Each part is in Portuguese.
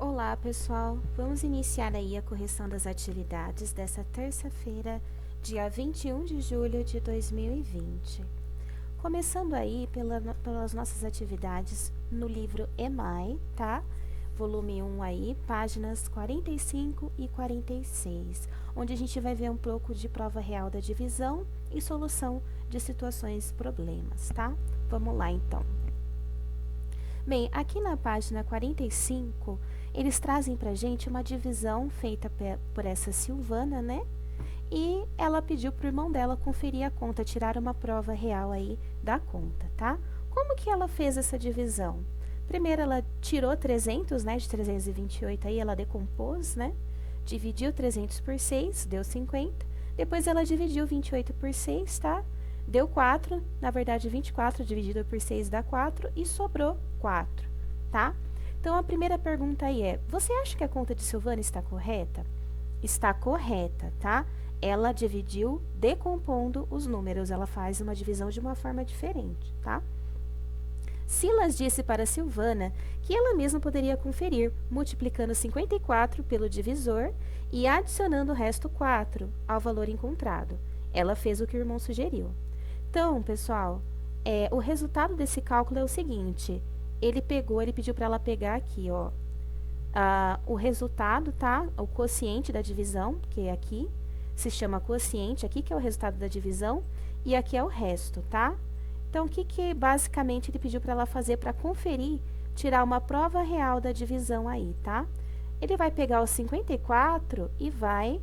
Olá, pessoal! Vamos iniciar aí a correção das atividades dessa terça-feira, dia 21 de julho de 2020. Começando aí pelas nossas atividades no livro EMAI, tá? Volume 1 aí, páginas 45 e 46, onde a gente vai ver um pouco de prova real da divisão e solução de situações problemas, tá? Vamos lá, então. Bem, aqui na página 45, eles trazem pra gente uma divisão feita por essa Silvana, né? E ela pediu pro irmão dela conferir a conta, tirar uma prova real aí da conta, tá? Como que ela fez essa divisão? Primeiro ela tirou 300, né, de 328 aí, ela decompôs, né? Dividiu 300 por 6, deu 50. Depois ela dividiu 28 por 6, tá? Deu 4, na verdade 24 dividido por 6 dá 4 e sobrou 4, tá? Então, a primeira pergunta aí é, você acha que a conta de Silvana está correta? Está correta, tá? Ela dividiu decompondo os números, ela faz uma divisão de uma forma diferente, tá? Silas disse para Silvana que ela mesma poderia conferir, multiplicando 54 pelo divisor e adicionando o resto 4 ao valor encontrado. Ela fez o que o irmão sugeriu. Então, pessoal, o resultado desse cálculo é o seguinte, ele pediu para ela pegar aqui, ó, o resultado, tá? O quociente da divisão, que é aqui, se chama quociente, aqui que é o resultado da divisão, e aqui é o resto, tá? Então, o que basicamente ele pediu para ela fazer para conferir, tirar uma prova real da divisão aí, tá? Ele vai pegar os 54 e vai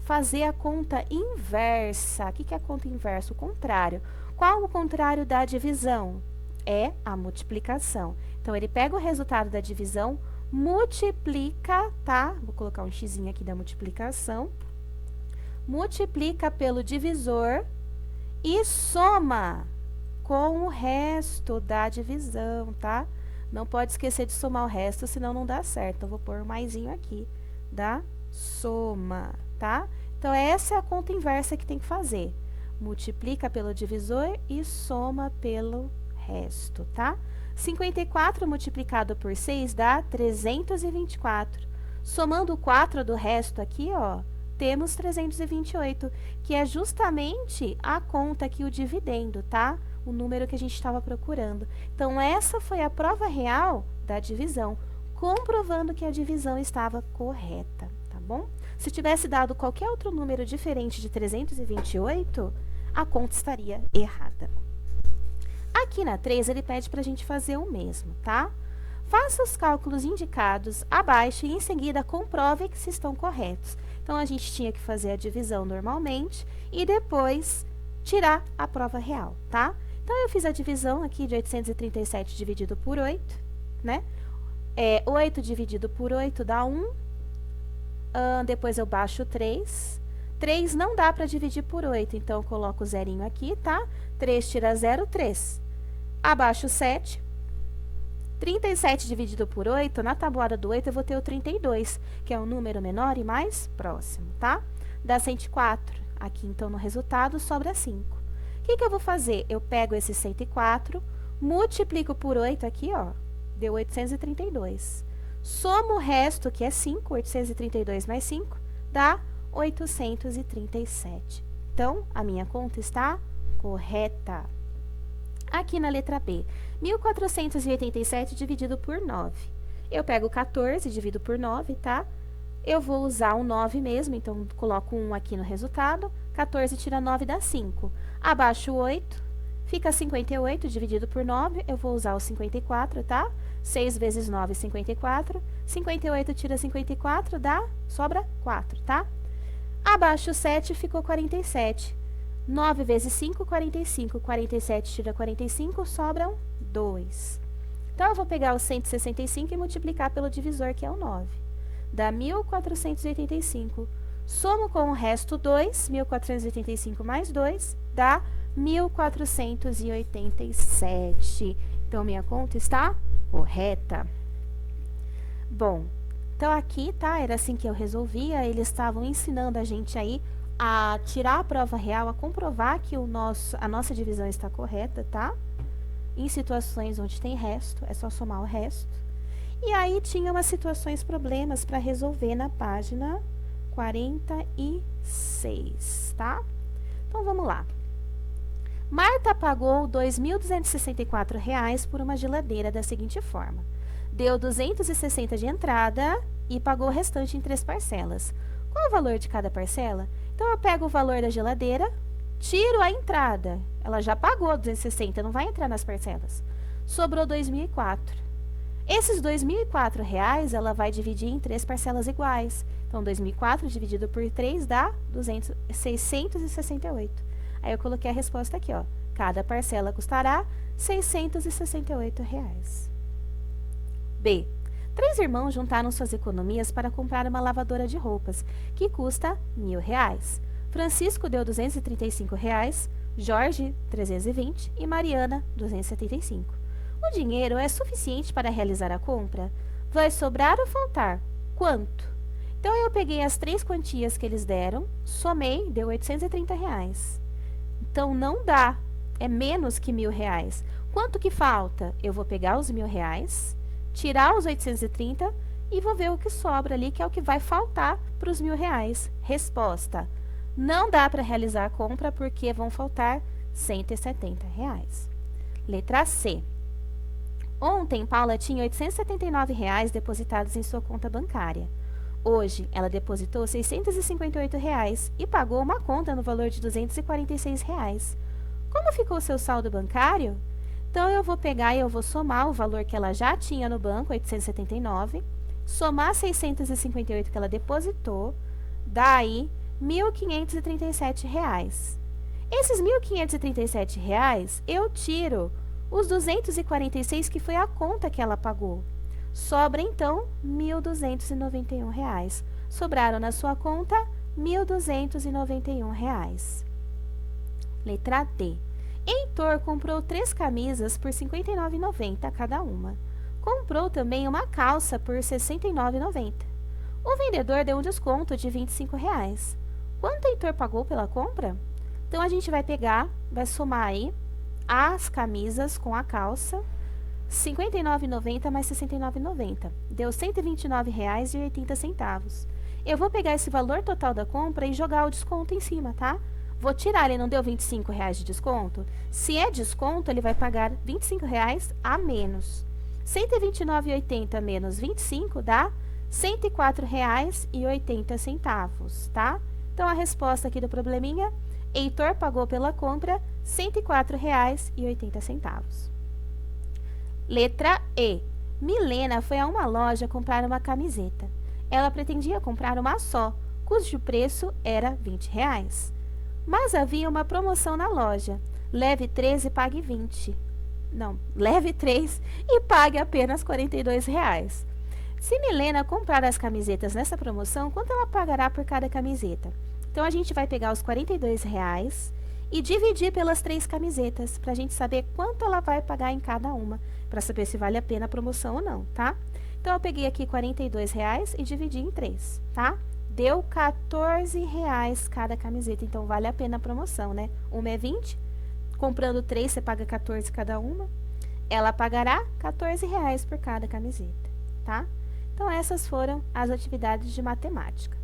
fazer a conta inversa. O que é a conta inversa? O contrário. Qual o contrário da divisão? É a multiplicação. Então, ele pega o resultado da divisão, multiplica, tá? Vou colocar um xizinho aqui da multiplicação. Multiplica pelo divisor e soma com o resto da divisão, tá? Não pode esquecer de somar o resto, senão não dá certo. Eu vou pôr um maisinho aqui, da soma, tá? Então, essa é a conta inversa que tem que fazer. Multiplica pelo divisor e soma pelo resto, tá? 54 multiplicado por 6 dá 324. Somando o 4 do resto aqui, ó, temos 328, que é justamente a conta aqui, o dividendo, tá? O número que a gente estava procurando. Então, essa foi a prova real da divisão, comprovando que a divisão estava correta, tá bom? Se tivesse dado qualquer outro número diferente de 328, a conta estaria errada. Aqui na 3, ele pede para a gente fazer o mesmo, tá? Faça os cálculos indicados abaixo e, em seguida, comprove que se estão corretos. Então, a gente tinha que fazer a divisão normalmente e depois tirar a prova real, tá? Então, eu fiz a divisão aqui de 837 dividido por 8, né? 8 dividido por 8 dá 1. Depois eu baixo 3. 3 não dá para dividir por 8, então eu coloco o zerinho aqui, tá? 3 tira 0, 3. Abaixo 7. 37 dividido por 8, na tabuada do 8 eu vou ter o 32, que é um número menor e mais próximo, tá? Dá 104. Aqui, então, no resultado, sobra 5. O que eu vou fazer? Eu pego esse 104, multiplico por 8 aqui, ó, deu 832. Somo o resto, que é 5, 832 mais 5, dá 837. Então, a minha conta está correta. Aqui na letra B, 1487 dividido por 9. Eu pego 14 e divido por 9, tá? Eu vou usar o 9 mesmo, então coloco 1 aqui no resultado. 14 tira 9 dá 5. Abaixo 8, fica 58 dividido por 9. Eu vou usar o 54, tá? 6 vezes 9, 54. 58 tira 54, sobra 4, tá? Abaixo 7 ficou 47. 9 vezes 5, 45. 47 tira 45, sobram 2. Então, eu vou pegar o 165 e multiplicar pelo divisor, que é o 9. Dá 1485. Somo com o resto 2, 1485 mais 2, dá 1487. Então, minha conta está correta. Bom, então aqui, tá? Era assim que eu resolvia. Eles estavam ensinando a gente aí a tirar a prova real, a comprovar que a nossa divisão está correta, tá? Em situações onde tem resto, é só somar o resto. E aí tinha umas situações, problemas para resolver na página 46, tá? Então, vamos lá. Marta pagou R$ 2.264 por uma geladeira da seguinte forma. Deu 260 de entrada e pagou o restante em 3 parcelas. Qual o valor de cada parcela? Então, eu pego o valor da geladeira, tiro a entrada. Ela já pagou 260, não vai entrar nas parcelas. Sobrou 2.004. Esses R$ 2.004 ela vai dividir em 3 parcelas iguais. Então, 2.004 dividido por 3 dá 668. Aí eu coloquei a resposta aqui, ó. Cada parcela custará R$ 668. B. 3 irmãos juntaram suas economias para comprar uma lavadora de roupas, que custa R$ 1.000. Francisco deu R$ 235, Jorge, 320 e Mariana, 275. O dinheiro é suficiente para realizar a compra? Vai sobrar ou faltar? Quanto? Então, eu peguei as 3 quantias que eles deram, somei, deu R$ 830. Então, não dá, é menos que R$ 1.000. Quanto que falta? Eu vou pegar os R$ 1.000, tirar os 830 e vou ver o que sobra ali, que é o que vai faltar para os R$ 1.000. Resposta: não dá para realizar a compra porque vão faltar R$ 170. Letra C. Ontem, Paula tinha R$ 879 depositados em sua conta bancária. Hoje, ela depositou R$ 658 e pagou uma conta no valor de R$ 246. Como ficou seu saldo bancário? Então, eu vou pegar e eu vou somar o valor que ela já tinha no banco, 879, somar 658 que ela depositou, dá aí R$ 1.537. Esses R$ 1.537, eu tiro os 246 que foi a conta que ela pagou. Sobra, então, R$ 1.291. Sobraram na sua conta R$ 1.291. Letra D. Heitor comprou 3 camisas por R$ 59,90 cada uma. Comprou também uma calça por R$ 69,90. O vendedor deu um desconto de R$ 25. Quanto Heitor pagou pela compra? Então, a gente vai pegar, vai somar aí as camisas com a calça, R$ 59,90 mais R$ 69,90. Deu R$ 129,80. Eu vou pegar esse valor total da compra e jogar o desconto em cima, tá? Vou tirar, ele não deu R$ 25 de desconto? Se é desconto, ele vai pagar R$ 25 a menos. R$ 129,80 menos 25 dá R$ 104,80, tá? Então, a resposta aqui do probleminha, Heitor pagou pela compra R$ 104,80. Letra E. Milena foi a uma loja comprar uma camiseta. Ela pretendia comprar uma só, cujo preço era R$ 20. Mas havia uma promoção na loja. Leve 3 e pague 20. Não, leve 3 e pague apenas R$ 42. Se Milena comprar as camisetas nessa promoção, quanto ela pagará por cada camiseta? Então, a gente vai pegar os R$ 42 e dividir pelas 3 camisetas, para a gente saber quanto ela vai pagar em cada uma, para saber se vale a pena a promoção ou não, tá? Então, eu peguei aqui R$ 42 e dividi em 3, tá? Deu R$ 14 cada camiseta, então vale a pena a promoção, né? Uma é 20, comprando 3 você paga 14 cada uma, ela pagará R$ 14 por cada camiseta, tá? Então, essas foram as atividades de matemática.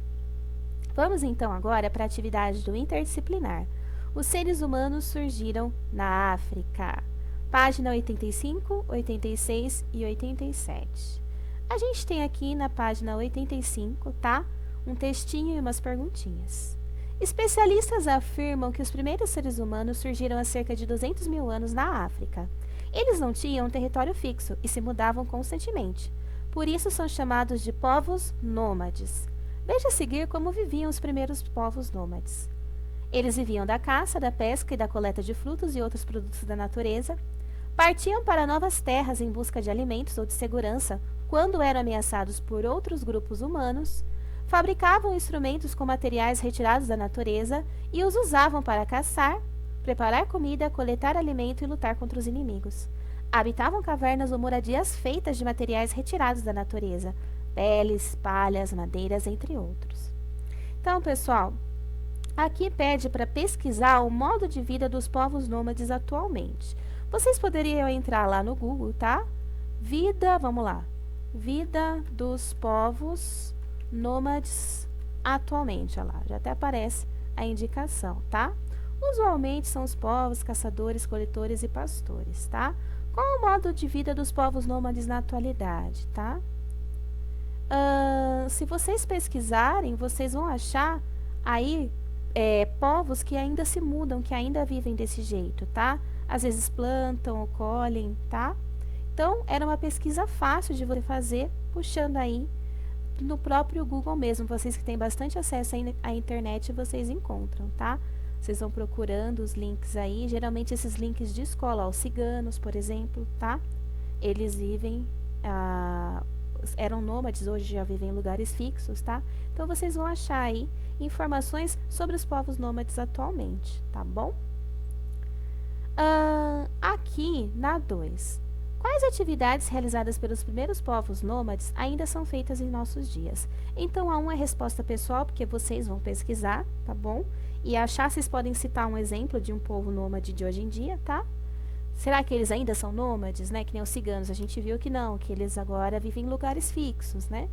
Vamos então agora para a atividade do interdisciplinar. Os seres humanos surgiram na África. Página 85, 86 e 87. A gente tem aqui na página 85, tá? Um textinho e umas perguntinhas. Especialistas afirmam que os primeiros seres humanos surgiram há cerca de 200 mil anos na África. Eles não tinham um território fixo e se mudavam constantemente. Por isso são chamados de povos nômades. Veja a seguir como viviam os primeiros povos nômades. Eles viviam da caça, da pesca e da coleta de frutos e outros produtos da natureza. Partiam para novas terras em busca de alimentos ou de segurança quando eram ameaçados por outros grupos humanos. Fabricavam instrumentos com materiais retirados da natureza e os usavam para caçar, preparar comida, coletar alimento e lutar contra os inimigos. Habitavam cavernas ou moradias feitas de materiais retirados da natureza, peles, palhas, madeiras, entre outros. Então, pessoal, aqui pede para pesquisar o modo de vida dos povos nômades atualmente. Vocês poderiam entrar lá no Google, tá? Vida, vamos lá. Vida dos povos nômades atualmente, olha lá, já até aparece a indicação, tá? Usualmente são os povos caçadores, coletores e pastores, tá? Qual é o modo de vida dos povos nômades na atualidade, tá? Se vocês pesquisarem, vocês vão achar aí povos que ainda se mudam, que ainda vivem desse jeito, tá? Às vezes plantam ou colhem, tá? Então, era uma pesquisa fácil de você fazer, puxando aí no próprio Google mesmo. Vocês que têm bastante acesso à internet, vocês encontram, tá? Vocês vão procurando os links aí, geralmente esses links de escola, ó, os ciganos, por exemplo, tá? Eles vivem, eram nômades, hoje já vivem em lugares fixos, tá? Então, vocês vão achar aí informações sobre os povos nômades atualmente, tá bom? Aqui na 2. Quais atividades realizadas pelos primeiros povos nômades ainda são feitas em nossos dias? Então, a 1 é resposta pessoal, porque vocês vão pesquisar, tá bom? E achar, vocês podem citar um exemplo de um povo nômade de hoje em dia, tá? Será que eles ainda são nômades, né? Que nem os ciganos, a gente viu que não, que eles agora vivem em lugares fixos, né?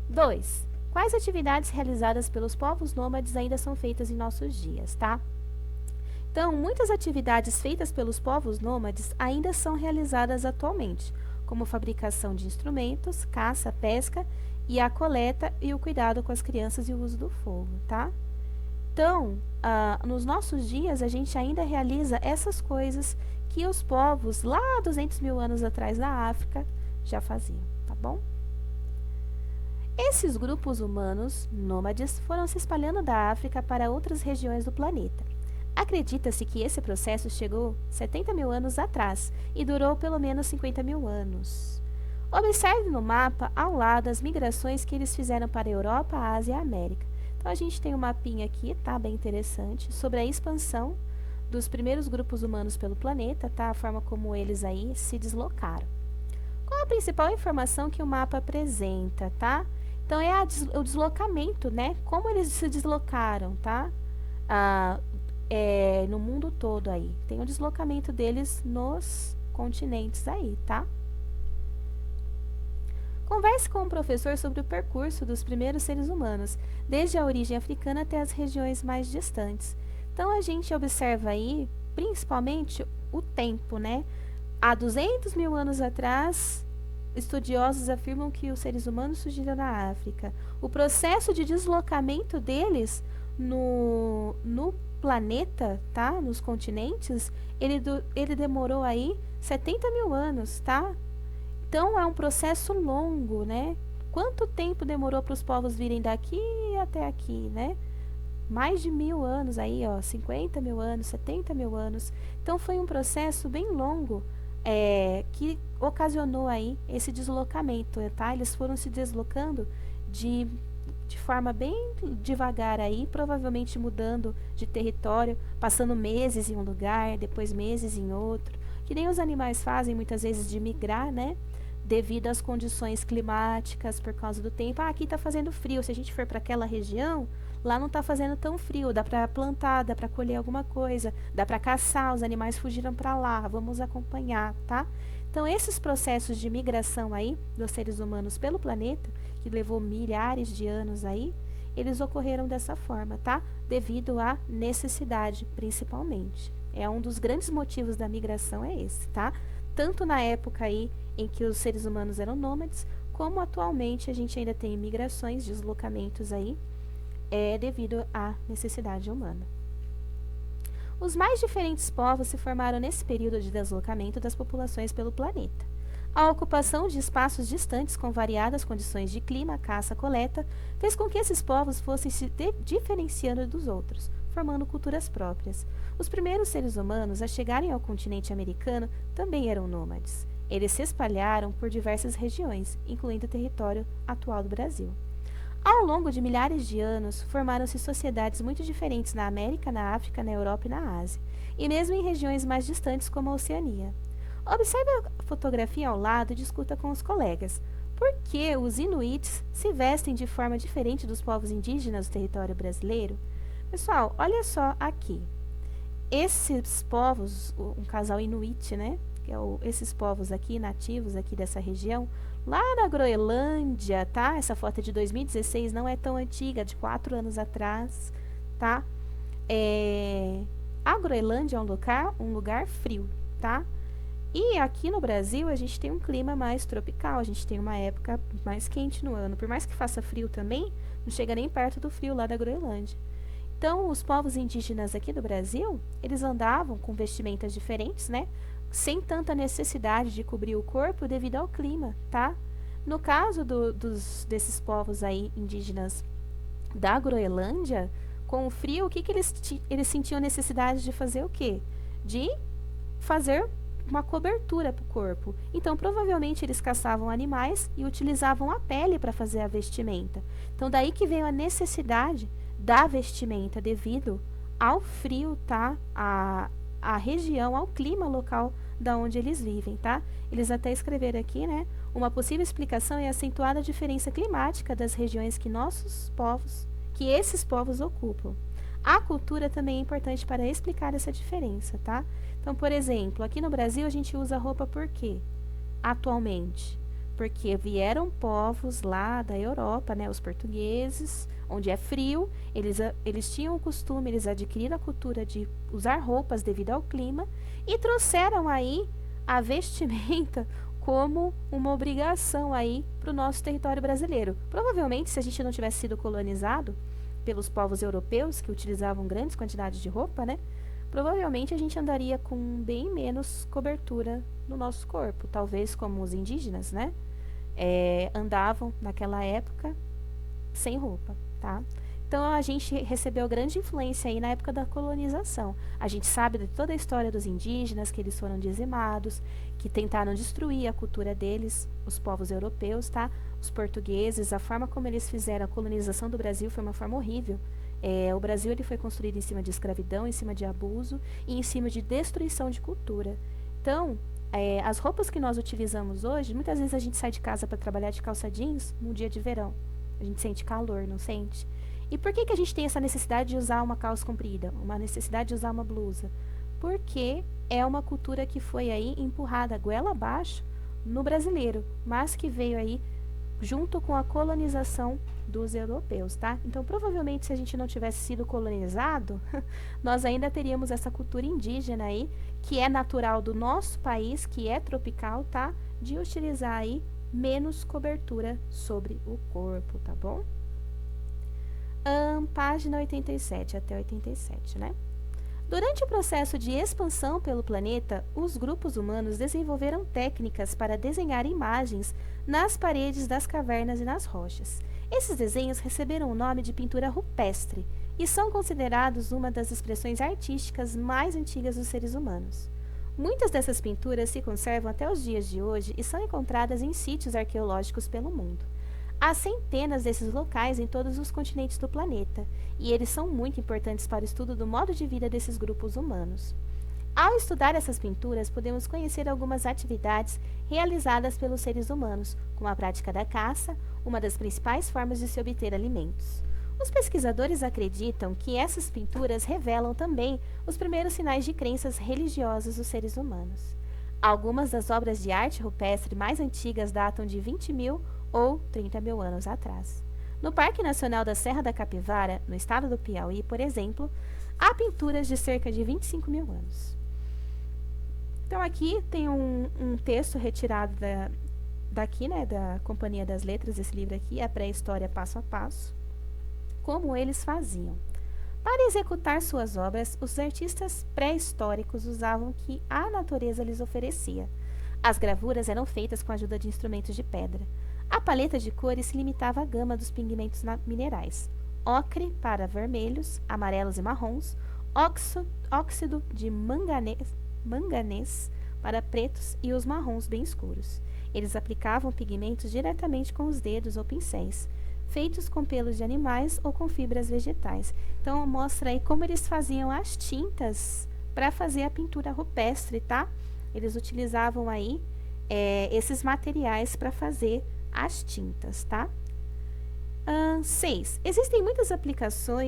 2. Quais atividades realizadas pelos povos nômades ainda são feitas em nossos dias, tá? Então, muitas atividades feitas pelos povos nômades ainda são realizadas atualmente, como fabricação de instrumentos, caça, pesca e a coleta e o cuidado com as crianças e o uso do fogo, tá? Então, nos nossos dias, a gente ainda realiza essas coisas que os povos lá 200 mil anos atrás na África já faziam, tá bom? Esses grupos humanos nômades foram se espalhando da África para outras regiões do planeta. Acredita-se que esse processo chegou 70 mil anos atrás e durou pelo menos 50 mil anos. Observe no mapa ao lado as migrações que eles fizeram para a Europa, a Ásia e a América. Então, a gente tem um mapinha aqui, tá? Bem interessante, sobre a expansão dos primeiros grupos humanos pelo planeta, tá? A forma como eles aí se deslocaram. Qual a principal informação que o mapa apresenta, tá? Então, é o deslocamento, né? Como eles se deslocaram, tá? No mundo todo aí. Tem o deslocamento deles nos continentes aí, tá? Converse com o professor sobre o percurso dos primeiros seres humanos, desde a origem africana até as regiões mais distantes. Então, a gente observa aí, principalmente, o tempo, né? Há 200 mil anos atrás, estudiosos afirmam que os seres humanos surgiram na África. O processo de deslocamento deles no planeta, tá? Nos continentes, ele demorou aí 70 mil anos, tá? Então, é um processo longo, né? Quanto tempo demorou para os povos virem daqui até aqui, né? Mais de 1000 anos aí, ó, 50 mil anos, 70 mil anos. Então, foi um processo bem longo que ocasionou aí esse deslocamento, tá? Eles foram se deslocando de forma bem devagar aí, provavelmente mudando de território, passando meses em um lugar, depois meses em outro, que nem os animais fazem muitas vezes de migrar, né? Devido às condições climáticas, por causa do tempo. Aqui tá fazendo frio, se a gente for para aquela região, lá não tá fazendo tão frio, dá para plantar, dá para colher alguma coisa, dá para caçar, os animais fugiram para lá, vamos acompanhar, tá? Então, esses processos de migração aí dos seres humanos pelo planeta, que levou milhares de anos aí, eles ocorreram dessa forma, tá? Devido à necessidade, principalmente. É um dos grandes motivos da migração é esse, tá? Tanto na época aí em que os seres humanos eram nômades, como atualmente a gente ainda tem migrações, deslocamentos aí, devido à necessidade humana. Os mais diferentes povos se formaram nesse período de deslocamento das populações pelo planeta. A ocupação de espaços distantes com variadas condições de clima, caça, coleta, fez com que esses povos fossem se diferenciando dos outros, formando culturas próprias. Os primeiros seres humanos a chegarem ao continente americano também eram nômades. Eles se espalharam por diversas regiões, incluindo o território atual do Brasil. Ao longo de milhares de anos, formaram-se sociedades muito diferentes na América, na África, na Europa e na Ásia, e mesmo em regiões mais distantes como a Oceania. Observe a fotografia ao lado e discuta com os colegas. Por que os Inuits se vestem de forma diferente dos povos indígenas do território brasileiro? Pessoal, olha só aqui. Esses povos, um casal Inuit, né? Que é esses povos aqui, nativos aqui dessa região, lá na Groenlândia, tá? Essa foto é de 2016, não é tão antiga, de 4 anos atrás, tá? A Groenlândia é um lugar frio, tá? E aqui no Brasil a gente tem um clima mais tropical, a gente tem uma época mais quente no ano. Por mais que faça frio também, não chega nem perto do frio lá da Groenlândia. Então, os povos indígenas aqui do Brasil, eles andavam com vestimentas diferentes, né? Sem tanta necessidade de cobrir o corpo devido ao clima, tá? No caso desses povos aí indígenas da Groenlândia, com o frio, o que eles sentiam necessidade de fazer o quê? De fazer uma cobertura para o corpo. Então, provavelmente, eles caçavam animais e utilizavam a pele para fazer a vestimenta. Então, daí que veio a necessidade da vestimenta devido ao frio, tá? A região, ao clima local da onde eles vivem, tá? Eles até escreveram aqui, né? Uma possível explicação é a acentuada diferença climática das regiões que esses povos ocupam. A cultura também é importante para explicar essa diferença, tá? Então, por exemplo, aqui no Brasil a gente usa roupa por quê? Atualmente, porque vieram povos lá da Europa, né, os portugueses, onde é frio, eles tinham o costume, eles adquiriram a cultura de usar roupas devido ao clima e trouxeram aí a vestimenta como uma obrigação aí para o nosso território brasileiro. Provavelmente, se a gente não tivesse sido colonizado pelos povos europeus, que utilizavam grandes quantidades de roupa, né? Provavelmente a gente andaria com bem menos cobertura no nosso corpo. Talvez como os indígenas, né? Andavam naquela época sem roupa, tá? Então a gente recebeu grande influência aí na época da colonização. A gente sabe de toda a história dos indígenas, que eles foram dizimados, que tentaram destruir a cultura deles, os povos europeus, tá? Os portugueses, a forma como eles fizeram a colonização do Brasil foi uma forma horrível. O Brasil ele foi construído em cima de escravidão, em cima de abuso e em cima de destruição de cultura. Então, as roupas que nós utilizamos hoje, muitas vezes a gente sai de casa para trabalhar de calça jeans num dia de verão. A gente sente calor, não sente? E por que a gente tem essa necessidade de usar uma calça comprida, uma necessidade de usar uma blusa? Porque é uma cultura que foi aí empurrada goela abaixo no brasileiro, mas que veio aí junto com a colonização dos europeus, tá? Então, provavelmente, se a gente não tivesse sido colonizado, nós ainda teríamos essa cultura indígena aí, que é natural do nosso país, que é tropical, tá? De utilizar aí menos cobertura sobre o corpo, tá bom? Página 87 até 87, né? Durante o processo de expansão pelo planeta, os grupos humanos desenvolveram técnicas para desenhar imagens nas paredes das cavernas e nas rochas. Esses desenhos receberam o nome de pintura rupestre e são considerados uma das expressões artísticas mais antigas dos seres humanos. Muitas dessas pinturas se conservam até os dias de hoje e são encontradas em sítios arqueológicos pelo mundo. Há centenas desses locais em todos os continentes do planeta, e eles são muito importantes para o estudo do modo de vida desses grupos humanos. Ao estudar essas pinturas, podemos conhecer algumas atividades realizadas pelos seres humanos, como a prática da caça, uma das principais formas de se obter alimentos. Os pesquisadores acreditam que essas pinturas revelam também os primeiros sinais de crenças religiosas dos seres humanos. Algumas das obras de arte rupestre mais antigas datam de 20.000 ou 30.000 anos atrás. No Parque Nacional da Serra da Capivara, no estado do Piauí, por exemplo, há pinturas de cerca de 25.000 anos. Então, aqui tem um texto retirado daqui, né, da Companhia das Letras, esse livro aqui, A Pré-História Passo a Passo, como eles faziam. Para executar suas obras, os artistas pré-históricos usavam o que a natureza lhes oferecia. As gravuras eram feitas com a ajuda de instrumentos de pedra. A paleta de cores se limitava à gama dos pigmentos minerais: ocre para vermelhos, amarelos e marrons, óxido de manganês para pretos e os marrons bem escuros. Eles aplicavam pigmentos diretamente com os dedos ou pincéis, feitos com pelos de animais ou com fibras vegetais. Então, mostra aí como eles faziam as tintas para fazer a pintura rupestre, tá? Eles utilizavam aí esses materiais para fazer as tintas, tá? 6. Existem muitas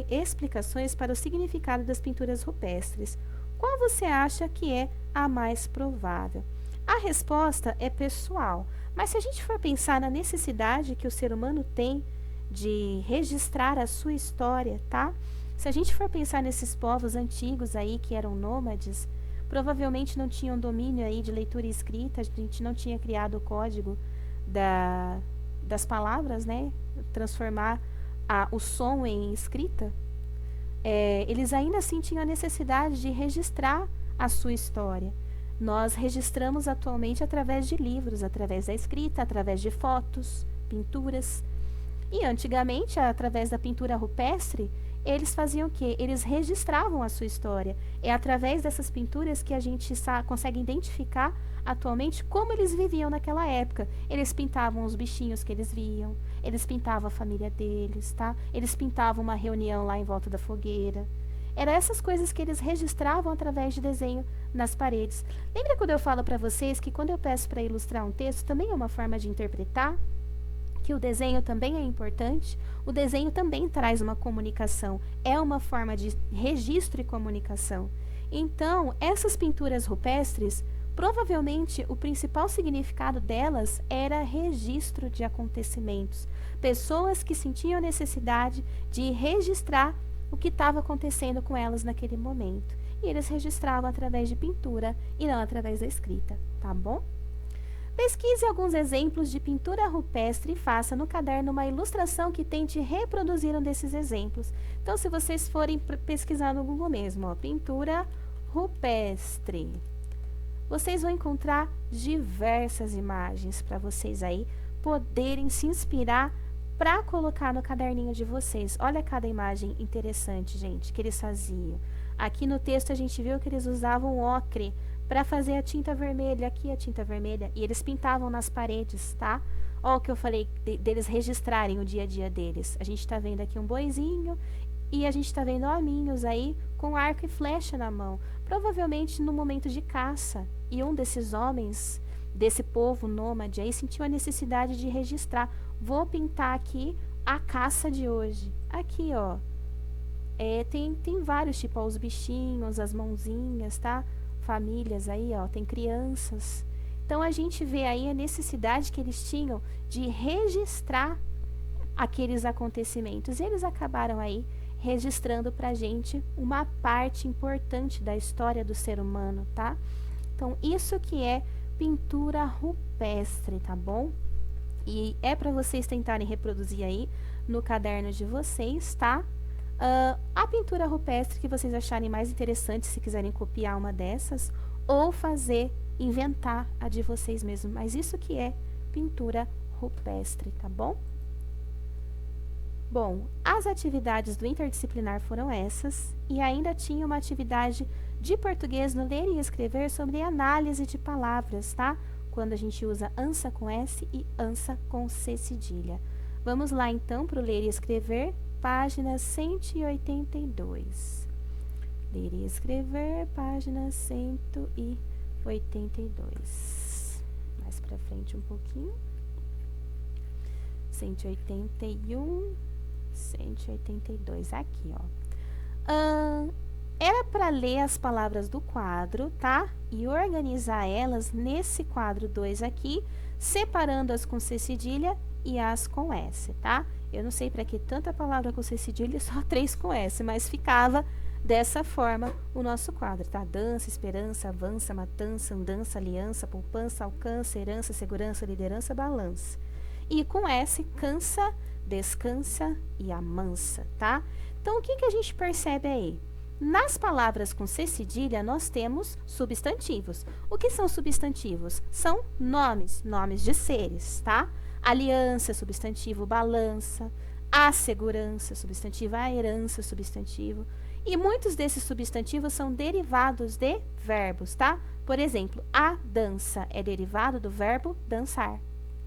explicações para o significado das pinturas rupestres. Qual você acha que é a mais provável? A resposta é pessoal, mas se a gente for pensar na necessidade que o ser humano tem de registrar a sua história, tá? Se a gente for pensar nesses povos antigos aí que eram nômades, provavelmente não tinham domínio aí de leitura e escrita, a gente não tinha criado o código das palavras, né? Transformar o som em escrita. Eles ainda assim tinham a necessidade de registrar a sua história. Nós registramos atualmente através de livros, através da escrita, através de fotos, pinturas. E antigamente, através da pintura rupestre, eles faziam o quê? Eles registravam a sua história. É através dessas pinturas que a gente consegue identificar atualmente como eles viviam naquela época. Eles pintavam os bichinhos que eles viam, eles pintavam a família deles, tá? Eles pintavam uma reunião lá em volta da fogueira. Eram essas coisas que eles registravam através de desenho nas paredes. Lembra quando eu falo para vocês que quando eu peço para ilustrar um texto, também é uma forma de interpretar? Que o desenho também é importante? O desenho também traz uma comunicação, é uma forma de registro e comunicação. Então, essas pinturas rupestres, provavelmente o principal significado delas era registro de acontecimentos. Pessoas que sentiam necessidade de registrar o que estava acontecendo com elas naquele momento. E eles registravam através de pintura e não através da escrita, tá bom? Pesquise alguns exemplos de pintura rupestre e faça no caderno uma ilustração que tente reproduzir um desses exemplos. Então, se vocês forem pesquisar no Google mesmo, ó, pintura rupestre, vocês vão encontrar diversas imagens para vocês aí poderem se inspirar para colocar no caderninho de vocês. Olha cada imagem interessante, gente, que eles faziam. Aqui no texto a gente viu que eles usavam ocre para fazer a tinta vermelha, aqui a tinta vermelha, e eles pintavam nas paredes, tá? Ó o que eu falei deles registrarem o dia a dia deles. A gente tá vendo aqui um boizinho e a gente tá vendo hominhos aí com arco e flecha na mão, provavelmente no momento de caça. E um desses homens, desse povo nômade aí, sentiu a necessidade de registrar. Vou pintar aqui a caça de hoje. Aqui, ó, tem vários, tipo, ó, os bichinhos, as mãozinhas, tá? Famílias aí, ó, tem crianças. Então a gente vê aí a necessidade que eles tinham de registrar aqueles acontecimentos. E eles acabaram aí registrando pra gente uma parte importante da história do ser humano, tá? Então isso que é pintura rupestre, tá bom? E é para vocês tentarem reproduzir aí no caderno de vocês, tá? A pintura rupestre que vocês acharem mais interessante, se quiserem copiar uma dessas, ou inventar a de vocês mesmos. Mas isso que é pintura rupestre, tá bom? Bom, as atividades do interdisciplinar foram essas, e ainda tinha uma atividade de português no ler e escrever sobre análise de palavras, tá? Quando a gente usa ansa com S e ansa com C cedilha. Vamos lá então para o ler e escrever, página 182. Ler e escrever, página 182. Mais para frente um pouquinho. 181, 182, aqui, ó. Era para ler as palavras do quadro, tá? E organizar elas nesse quadro 2 aqui, separando-as com C cedilha e as com S, tá? Eu não sei para que tanta palavra com C cedilha e só 3 com S, mas ficava dessa forma o nosso quadro, tá? Dança, esperança, avança, matança, andança, aliança, poupança, alcance, herança, segurança, liderança, balança. E com S, cansa, descansa e amansa, tá? Então, o que a gente percebe aí? Nas palavras com C cedilha, nós temos substantivos. O que são substantivos? São nomes de seres, tá? Aliança, substantivo, balança. A segurança, substantivo. A herança, substantivo. E muitos desses substantivos são derivados de verbos, tá? Por exemplo, a dança é derivado do verbo dançar,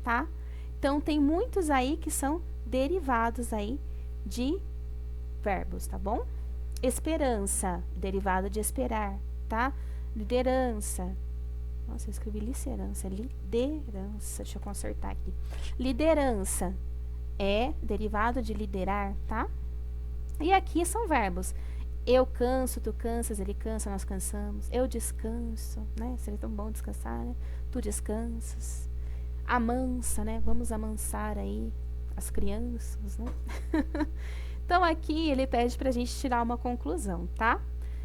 tá? Então, tem muitos aí que são derivados aí de verbos, tá bom? Esperança, derivado de esperar, tá? Liderança. Nossa, eu escrevi liderança, liderança. Deixa eu consertar aqui. Liderança é derivado de liderar, tá? E aqui são verbos. Eu canso, tu cansas, ele cansa, nós cansamos. Eu descanso, né? Seria tão bom descansar, né? Tu descansas. Amansa, né? Vamos amansar aí as crianças, né? Então, aqui ele pede pra gente tirar uma conclusão, tá?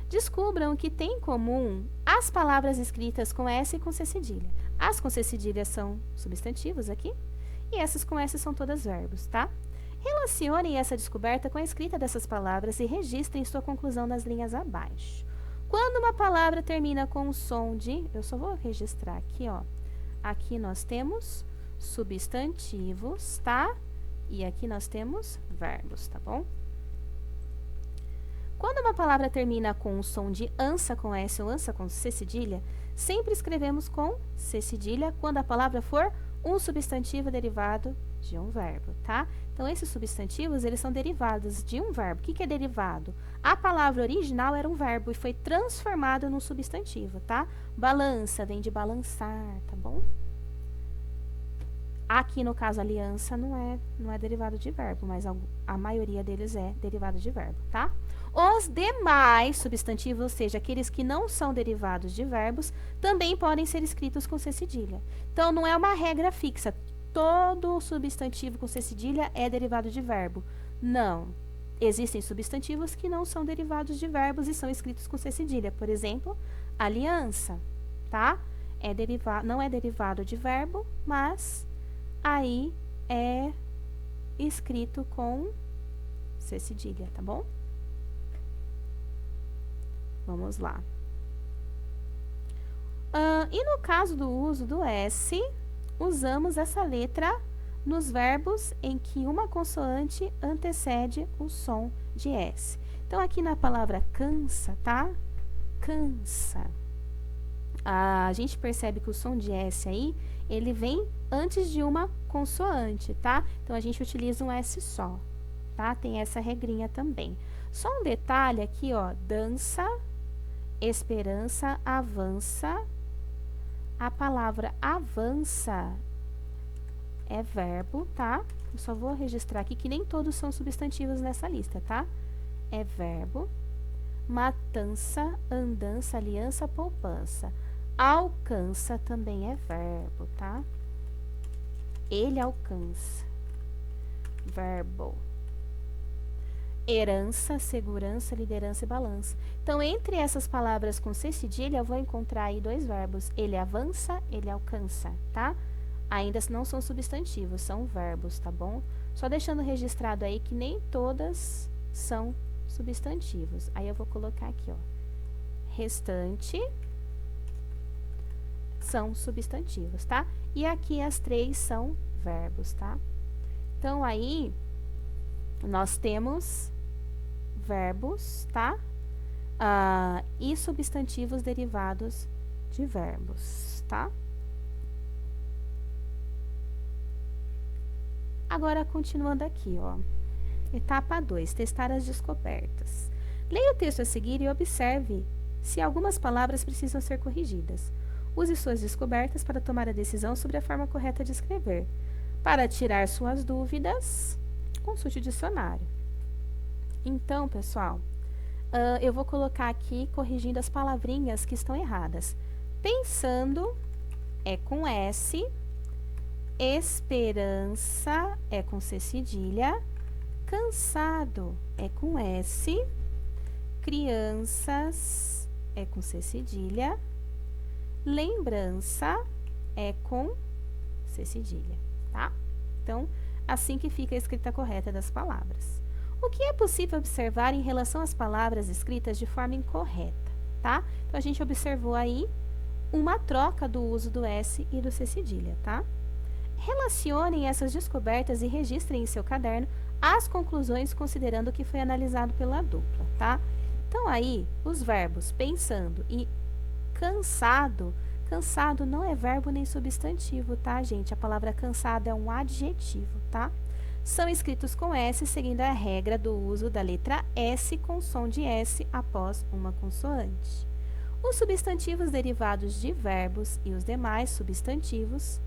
Descubram o que tem em comum as palavras escritas com S e com C cedilha. As com C cedilha são substantivos aqui, e essas com S são todas verbos, tá? Relacionem essa descoberta com a escrita dessas palavras e registrem sua conclusão nas linhas abaixo. Quando uma palavra termina com o som de... Eu só vou registrar aqui, ó. Aqui nós temos substantivos, tá? E aqui nós temos verbos, tá bom? Quando uma palavra termina com o som de ansa com S ou ansa com C cedilha, sempre escrevemos com C cedilha quando a palavra for um substantivo derivado de um verbo, tá? Então, esses substantivos, eles são derivados de um verbo. O que é derivado? A palavra original era um verbo e foi transformado num substantivo, tá? Balança vem de balançar, tá bom? Aqui, no caso, aliança não é derivado de verbo, mas a maioria deles é derivado de verbo, tá? Os demais substantivos, ou seja, aqueles que não são derivados de verbos, também podem ser escritos com C cedilha. Então, não é uma regra fixa. Todo substantivo com C cedilha é derivado de verbo. Não. Existem substantivos que não são derivados de verbos e são escritos com C cedilha. Por exemplo, aliança, tá? Não é derivado de verbo, mas aí é escrito com C cedilha, tá bom? Vamos lá. E no caso do uso do S, usamos essa letra nos verbos em que uma consoante antecede o som de S. Então, aqui na palavra cansa, tá? Cansa. A gente percebe que o som de S aí, ele vem antes de uma consoante, tá? Então, a gente utiliza um S só, tá? Tem essa regrinha também. Só um detalhe aqui, ó, dança, esperança, avança. A palavra avança é verbo, tá? Eu só vou registrar aqui que nem todos são substantivos nessa lista, tá? É verbo. Matança, andança, aliança, poupança. Alcança também é verbo, tá? Ele alcança. Verbo. Herança, segurança, liderança e balança. Então, entre essas palavras com C cedilha, eu vou encontrar aí dois verbos. Ele avança, ele alcança, tá? Ainda não são substantivos, são verbos, tá bom? Só deixando registrado aí que nem todas são substantivos. Aí eu vou colocar aqui, ó. Restante são substantivos, tá? E aqui as três são verbos, tá? Então, aí, nós temos verbos, tá? E substantivos derivados de verbos, tá? Agora, continuando aqui, ó. Etapa 2, testar as descobertas. Leia o texto a seguir e observe se algumas palavras precisam ser corrigidas. Use suas descobertas para tomar a decisão sobre a forma correta de escrever. Para tirar suas dúvidas, consulte o dicionário. Então, pessoal, eu vou colocar aqui corrigindo as palavrinhas que estão erradas. Pensando é com S, esperança é com C cedilha, cansado é com S, crianças é com C cedilha, lembrança é com C cedilha, tá? Então, assim que fica a escrita correta das palavras. O que é possível observar em relação às palavras escritas de forma incorreta, tá? Então, a gente observou aí uma troca do uso do S e do C cedilha, tá? Relacionem essas descobertas e registrem em seu caderno as conclusões considerando o que foi analisado pela dupla, tá? Então, aí, os verbos pensando e cansado, cansado não é verbo nem substantivo, tá, gente? A palavra cansado é um adjetivo, tá? São escritos com S, seguindo a regra do uso da letra S com som de S após uma consoante. Os substantivos derivados de verbos e os demais substantivos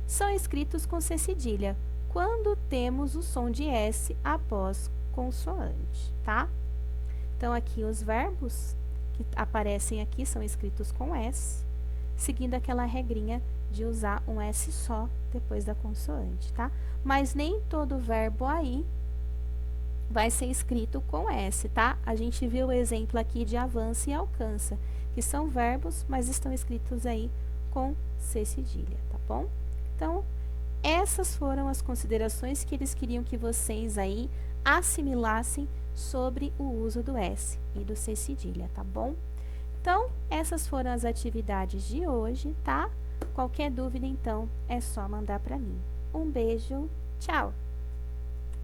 são escritos com C cedilha, quando temos o som de S após consoante, tá? Então, aqui os verbos que aparecem aqui são escritos com S, seguindo aquela regrinha de usar um S só depois da consoante, tá? Mas nem todo verbo aí vai ser escrito com S, tá? A gente viu o exemplo aqui de avança e alcança, que são verbos, mas estão escritos aí com C cedilha, tá bom? Então, essas foram as considerações que eles queriam que vocês aí assimilassem sobre o uso do S e do C cedilha, tá bom? Então, essas foram as atividades de hoje, tá? Qualquer dúvida, então, é só mandar para mim. Um beijo, tchau!